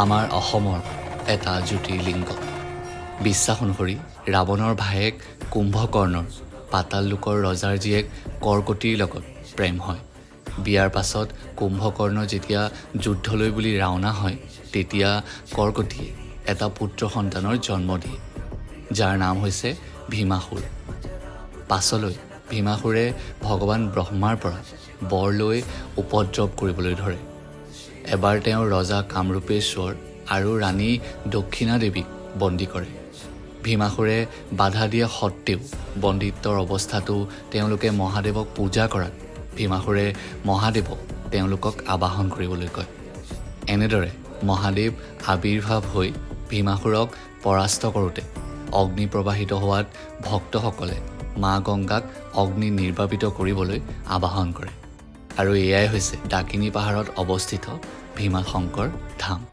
আমাৰ অসমৰ এটা জ্যোতিৰ্লিংগ। বিশ্বাস অনুসৰি ৰাৱণৰ ভায়েক কুম্ভকৰ্ণৰ পাতাল লোকৰ ৰজাৰ জীয়েক কৰ্কটীৰ লগত প্ৰেম হয়। বিয়াৰ পাছত কুম্ভকৰ্ণ যেতিয়া যুদ্ধলৈ বুলি ৰাওনা হয়, তেতিয়া কৰ্কটীয়ে এটা পুত্ৰ সন্তানৰ জন্ম দিয়ে, যাৰ নাম হৈছে ভীমাসুৰ। পাছলৈ ভীমাসুৰে ভগৱান ব্ৰহ্মাৰ পৰা বৰ লৈ উপদ্ৰৱ কৰিবলৈ ধৰে। এবাৰ তেওঁ ৰজা কামৰূপেশ্বৰ আৰু ৰাণী দক্ষিণা দেৱীক বন্দী কৰে। ভীমাসুৰে বাধা দিয়া সত্ত্বেও বন্দীত্বৰ অৱস্থাতো তেওঁলোকে মহাদেৱক পূজা কৰাত ভীমাসুৰে মহাদেৱক তেওঁলোকক আবাহন কৰিবলৈ কয়। এনেদৰে মহাদেৱ আৱিৰ্ভাৱ হৈ ভীমাসুৰক পৰাস্ত কৰোঁতে অগ্নি প্ৰবাহিত হোৱাত ভক্তসকলে মা গংগাক অগ্নি নিৰ্বাপিত কৰিবলৈ আবাহন কৰে। আৰু এয়াই হৈছে ডাকিনী পাহাৰত অৱস্থিত ভীমাশংকৰ ধাম।